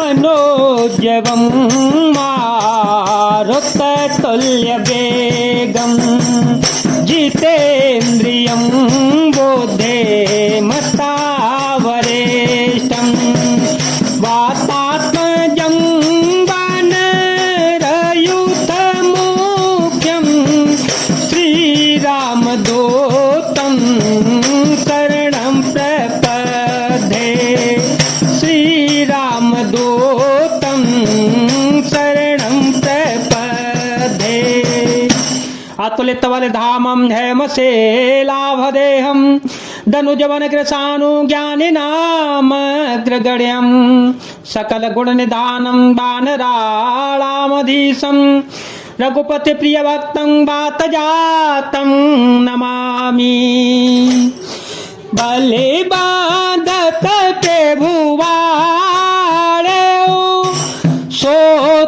मनोजवं मारुततुल्यवेगं जितेन्द्रियं बुद्धिमतावरिष्ठं वातात्मजं वानरयूथमुख्यं श्रीरामदूतं शरणं प्रपद्ये श्रीरामदूतं शरणं प्रपद्ये अतुलितबलधामं हेमशैलाभदेहं धनुजवनकृशानुज्ञानिनामग्रगण्यं सकलगुणनिधानं वानराणामधीशं रघुपतिप्रियभक्तं वातजातं नमामि। बलि बाधत के भुवाड़े सो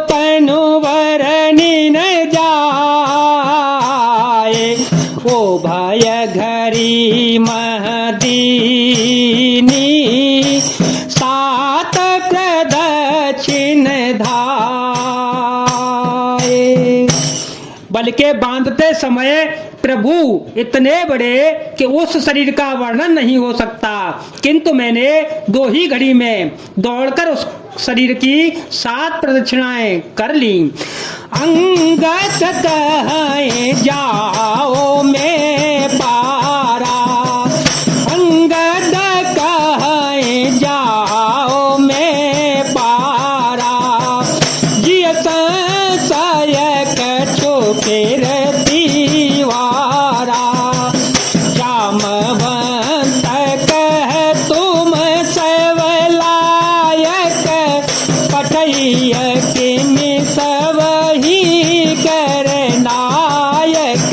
तनु वरनि न जाए ओ भय घरी महदीनी सात प्रदक्षिण धाये। बल के बांधते समय प्रभु इतने बड़े कि उस शरीर का वर्णन नहीं हो सकता, किंतु मैंने 2 ही घड़ी में दौड़कर उस शरीर की 7 प्रदक्षिणाएं कर ली। अंगद कहे जाओ मैं पारा, अंगद कहे जाओ मैं पारा, जिय संशय कछो फिर दीवारा, जामवंत कह तुम सवलायक, पठैय किमि सबहि कर नायक,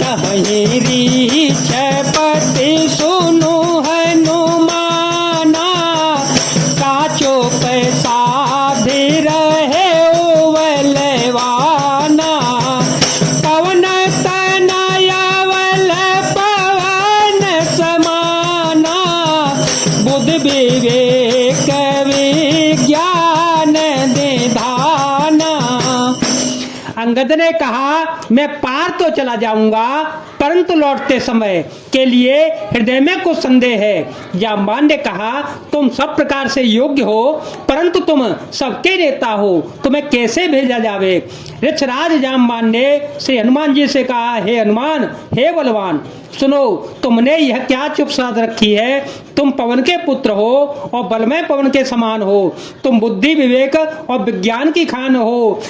कहीं रीछ पति सुनु हनुमाना, काचो पैसाधि रहे उवलवाना, पवन तनयवल पवन समाना, बुद्धि विवेक विज्ञान निधाना। अंगद ने कहा मैं पार तो चला जाऊंगा, परंतु लौटते समय के लिए हृदय में कुछ संदेह है। जाम्बान ने कहा तुम सब प्रकार से योग्य हो, परंतु तुम सबके नेता हो, तुम्हें कैसे भेजा जावे। ऋक्षराज जाम्बान ने श्री हनुमान जी से कहा हे हनुमान, हे बलवान, सुनो तुमने यह क्या चुप साध रखी है। तुम पवन के पुत्र हो और बलमय पवन के समान हो, तुम बुद्धि विवेक और विज्ञान की खान हो।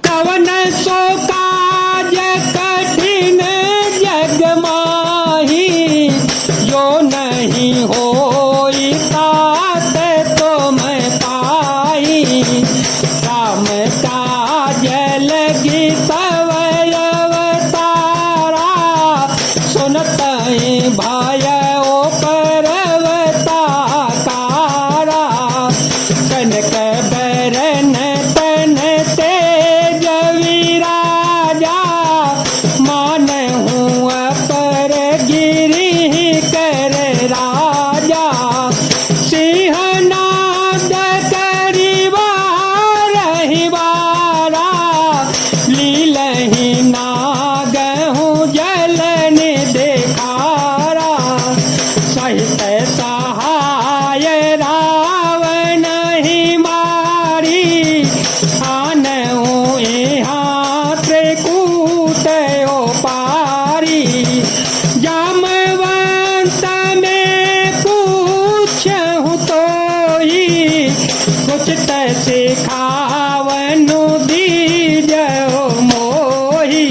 कवन सो काज कठिन जग माही, जो नहीं होई तात तुम पाई, राम काज लगी तव अवतारा, सुनत भय ओ पर्वताकारा, कनक बरन तन तेज विराजा, मानहु अपर गिरि कर राजा, सिंहनाद करिवा रहिवारा, लीलहि नागहु जलन देखारा, सहित सहाय रावण ही मारी, आनहु यहाँ त्रिकूट पारी, जामवंत में पूछहु तोई, कुछ तैसे खावनु दीजो मोही।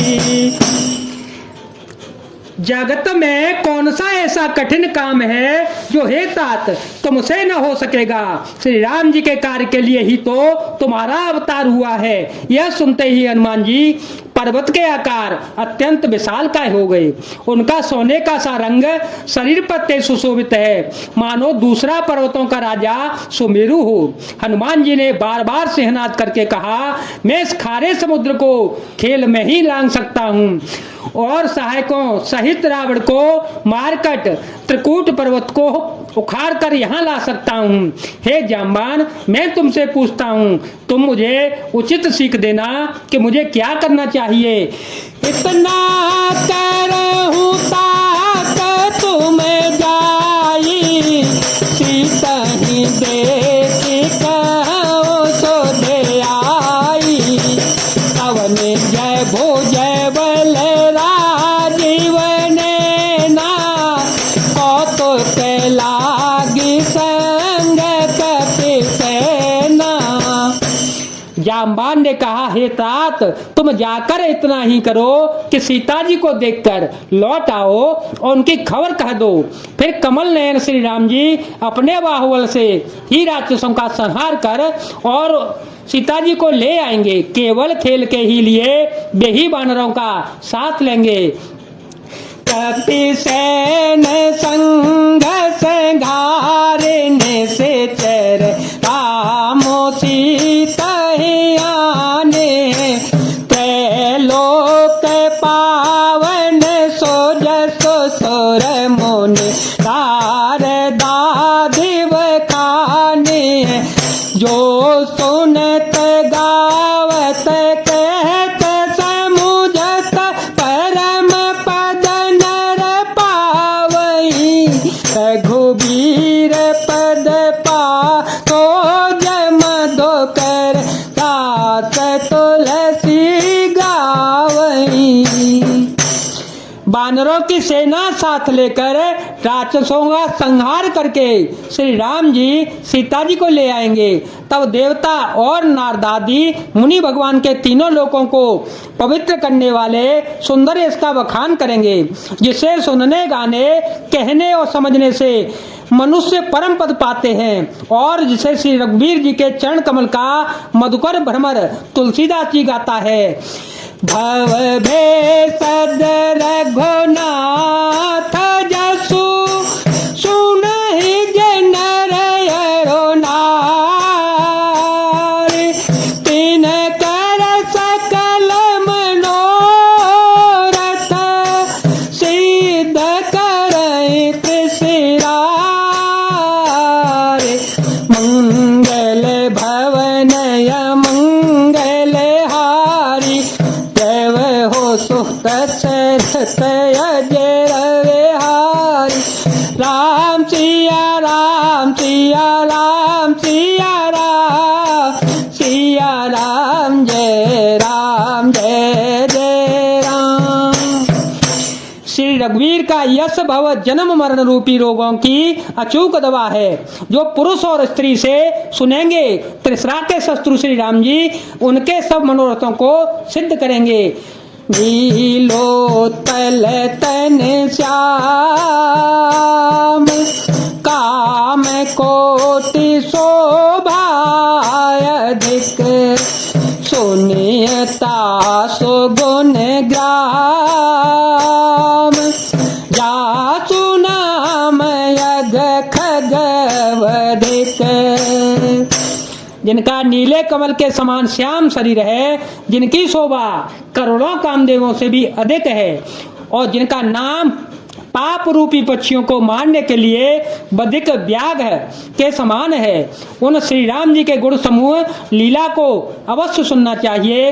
जगत में कौन सा ऐसा कठिन काम है जो हे तात तुमसे न हो सकेगा। श्री राम जी के कार्य के लिए ही तो तुम्हारा अवतार हुआ है। यह सुनते ही हनुमान जी पर्वत के आकार अत्यंत विशालकाय हो गए। उनका सोने का सा रंग शरीर पर ते सुशोभित है, मानो दूसरा पर्वतों का राजा सुमेरु हो। हनुमान जी ने बार बार सिंहनाद करके कहा, मैं इस खारे समुद्र को खेल में ही लांघ सकता हूँ और सहायकों सहित रावण को मारकट त्रिकूट पर्वत को उखाड़ कर यहाँ ला सकता हूँ। हे जाम्बान, मैं तुमसे पूछता हूँ, तुम मुझे उचित सीख देना कि मुझे क्या करना चाहिए। इतना करहूँ तात तुम जाई, सीता ही देखी कहो सो दे आई। अवन जय भोजय बल राजीवन ना, कौतुक लागी संग कपि सेना। जाम्बान ने कहा, हे तात, तुम जाकर इतना ही करो कि सीता जी को देखकर लौट आओ और उनकी खबर कह दो। फिर कमल नयन श्री राम जी अपने बाहुबल से ही राक्षसों का संहार कर और सीता जी को ले आएंगे। केवल खेल के ही लिए वे ही वानरों का साथ लेंगे। कपि सेन संग संघारने से चर रामो सीता ही आने। त्रैलोक पावन सो जसो सोर मुनि शारदा दिव खाने। जो सुनत गावत कहत समुझत परम पद नर पावई। रघुबीर पद पा तो जम दो कर तात तुलसी गावई। बानरों की सेना साथ लेकर राक्षसों का संहार करके श्री राम जी सीता जी को ले आएंगे। तब देवता और नारदादी मुनि भगवान के तीनों लोकों को पवित्र करने वाले सुंदर इसका बखान करेंगे, जिसे सुनने, गाने, कहने और समझने से मनुष्य परम पद पाते हैं और जिसे श्री रघुवीर जी के चरण कमल का मधुकर भ्रमर तुलसीदास जी गाता है। भव भेषज रघुनाथ जसु सुनहि जनर अरो नारी। तीन कर सकल मनोरथ सिद्ध करहि त्रिशिरारी। मंगल भवन मंगल हारी, देव हो सुत शरत अजय रविहारी। राम सिया राम सिया राम सिया राम, सिया राम जय जय राम। श्री रघुवीर का यश भव जन्म मरण रूपी रोगों की अचूक दवा है, जो पुरुष और स्त्री से सुनेंगे। त्रिशरा के शत्रु श्री राम जी उनके सब मनोरथों को सिद्ध करेंगे। नीलो तल तन श्याम, काम कोटि शोभा अधिक। सुनियता सुगुण ग्राम, जासु नाम यग खगवधिक। जिनका नीले कमल के समान श्याम शरीर है, जिनकी शोभा करोड़ों कामदेवों से भी अधिक है और जिनका नाम पाप रूपी पक्षियों को मारने के लिए बधिक व्याघ्र के समान है, उन श्री राम जी के गुण समूह लीला को अवश्य सुनना चाहिए।